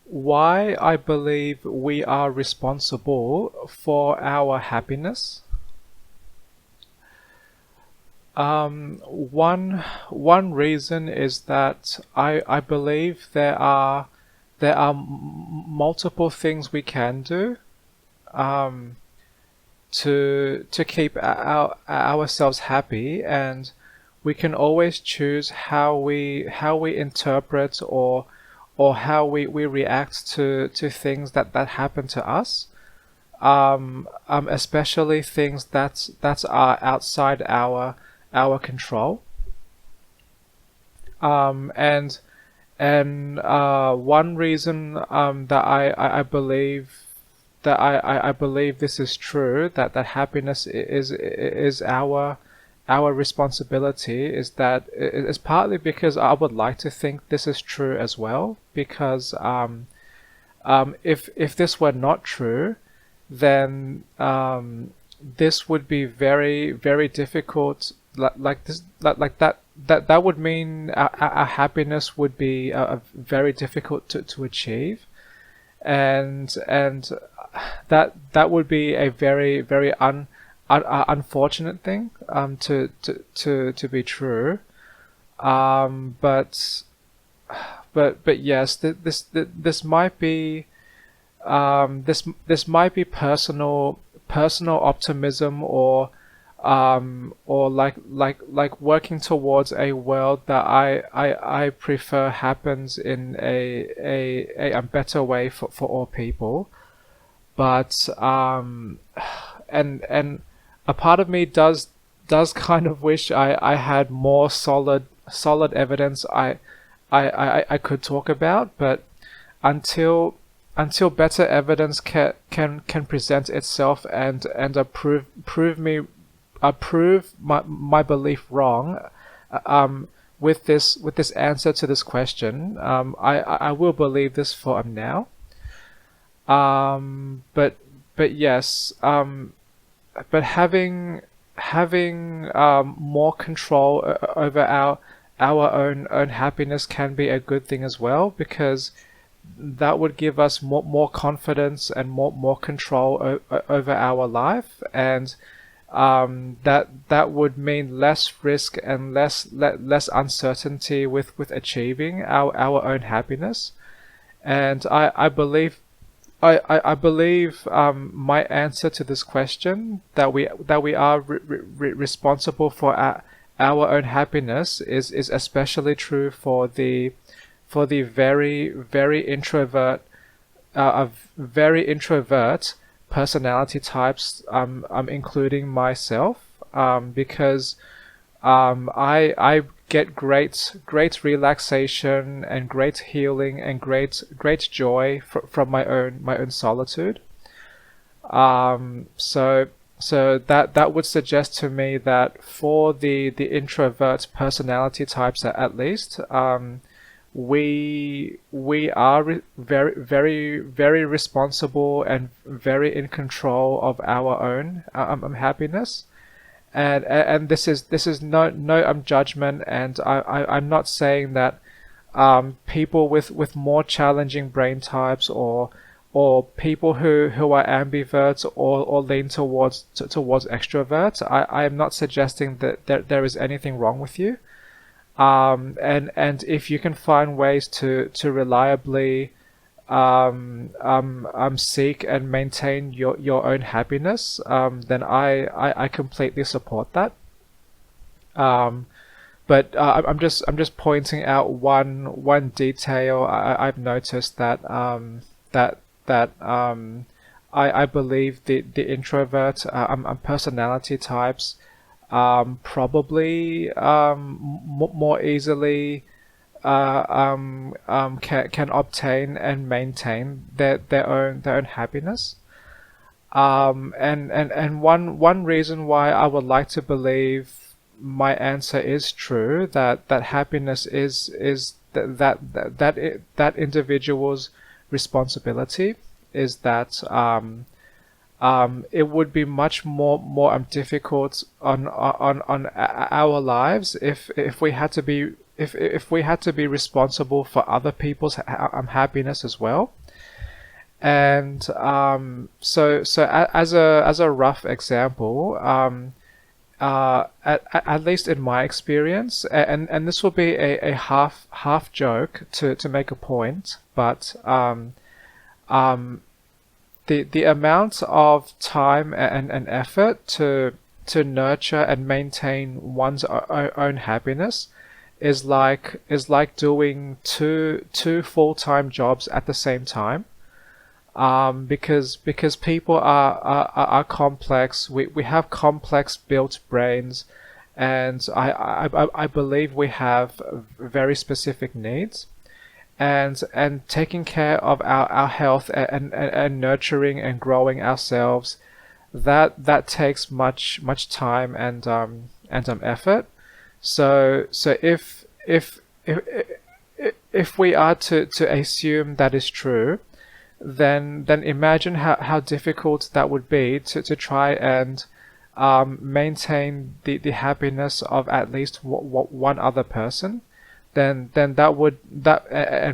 Why I believe we are responsible for our happiness. One reason is that I believe there are multiple things we can do um, to keep ourselves happy, and we can always choose how we interpret or how we react to things that happen to us. Especially things that are outside our control. And one reason that I believe I believe this is true, that happiness is our responsibility, is that is partly because I would like to think this is true as well. Because if this were not true, then this would be very very difficult. Like this, like that would mean our happiness would be very difficult to achieve, and that would be a very very unfortunate thing to be true. But yes, this might be this might be personal optimism, or like working towards a world that I prefer happens in a better way for all people. But and a part of me does kind of wish I had more solid evidence I could talk about. But until better evidence can present itself and prove my belief wrong, with this answer to this question, I will believe this for now. But yes, but having more control over our own happiness can be a good thing as well, because that would give us more confidence and more control over our life. And that would mean less risk and less uncertainty with achieving our own happiness. And I believe my answer to this question, that we are responsible for our own happiness, is especially true for the very introvert personality types, including myself, because I get great relaxation and great healing and great joy from my own solitude. So that would suggest to me that for the introvert personality types, at least, we are very very responsible and very in control of our own happiness. And this is no judgment, and I'm not saying that people with more challenging brain types, or people who are ambiverts, or lean towards extroverts, I am not suggesting that there is anything wrong with you. And if you can find ways to reliably seek and maintain your own happiness, then I completely support that. But I'm just pointing out one detail I've noticed, that I believe the introvert personality types probably more easily can obtain and maintain their own happiness. And one reason why I would like to believe my answer is true, that happiness is that individual's responsibility, is that it would be much more difficult on our lives if we had to be if we had to be responsible for other people's happiness as well. And as a rough example, at least in my experience, and this will be a half joke to make a point, but um, the amount of time and effort to nurture and maintain one's own happiness is like doing two full-time jobs at the same time. Because people are complex. We have complex built brains, and I believe we have very specific needs, and taking care of our health and nurturing and growing ourselves, that takes much time and effort. So if we are to assume that is true, then imagine how difficult that would be to try and maintain the happiness of at least one other person. Then and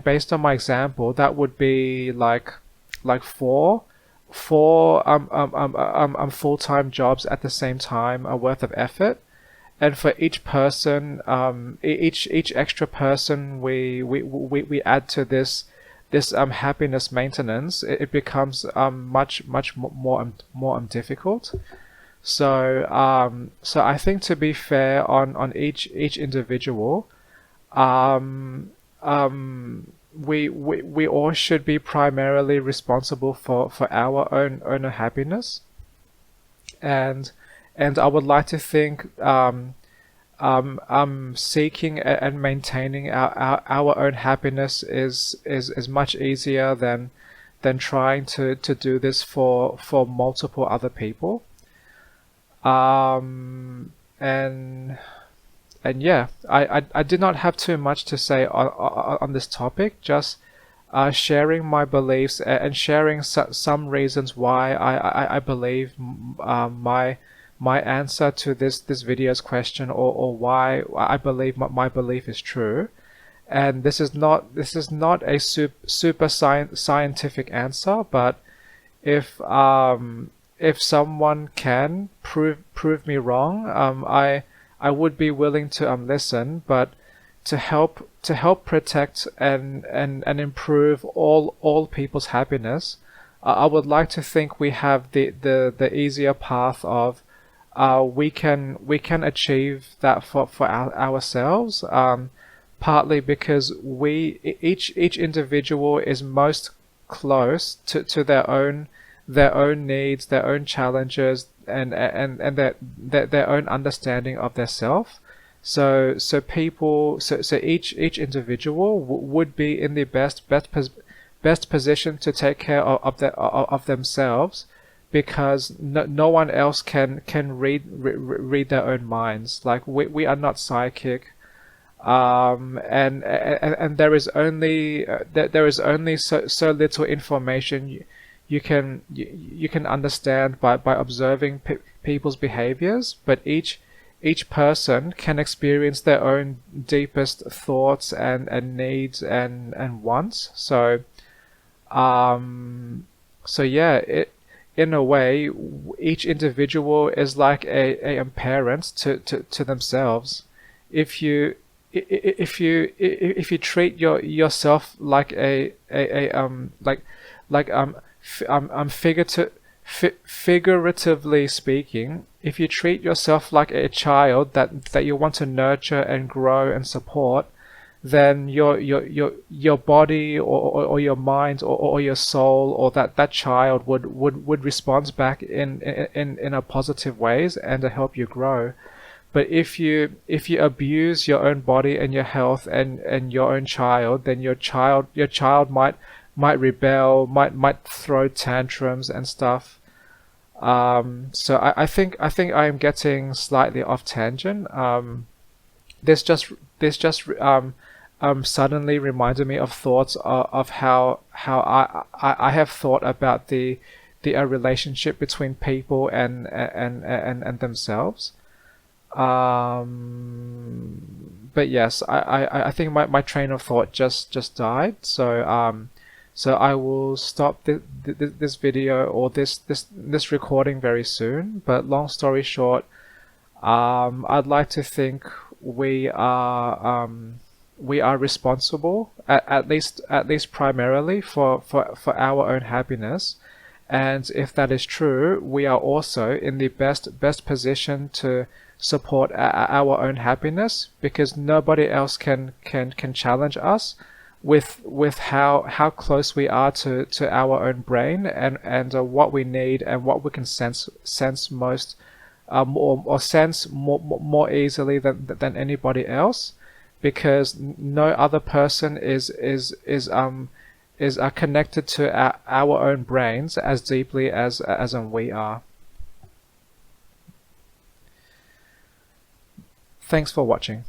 based on my example, that would be like four full-time jobs at the same time, a worth of effort. And for each person, each extra person we add to this happiness maintenance, it becomes much more difficult. So I think, to be fair on each individual, we all should be primarily responsible for our own happiness, and I would like to think seeking and maintaining our own happiness is much easier than trying to do this for multiple other people. And yeah, I did not have too much to say on this topic, just sharing my beliefs and sharing some reasons why I believe my answer to this video's question, or why I believe my belief is true. And this is not a super scientific answer, but if someone can prove me wrong, I would be willing to listen, but to help protect and improve all people's happiness, I would like to think we have the easier path of we can achieve that for ourselves, partly because each individual is most close to their own needs, their own challenges, and their own understanding of their self. So each individual would be in the best position to take care of themselves, because no one else can read their own minds. Like, we are not psychic, and there is only so little information you can understand by observing people's behaviors, but each person can experience their own deepest thoughts and needs and wants. So yeah, in a way, each individual is like a parent to themselves. If you treat yourself like figuratively speaking, if you treat yourself like a child that you want to nurture and grow and support, then your body or your mind or your soul, or that child would respond back in a positive ways and to help you grow. But if you abuse your own body and your health and your own child, then your child might rebel, might throw tantrums and stuff. So I think I am getting slightly off tangent. This just suddenly reminded me of thoughts of how I have thought about the relationship between people and themselves. But yes, I think my train of thought just died. So I will stop this video or this recording very soon. But long story short, I'd like to think we are responsible at least primarily for our own happiness. And if that is true, we are also in the best position to support our own happiness, because nobody else can challenge us with how close we are to our own brain, and what we need and what we can sense most, or sense more easily than anybody else, because no other person is connected to our own brains as deeply as we are. Thanks for watching.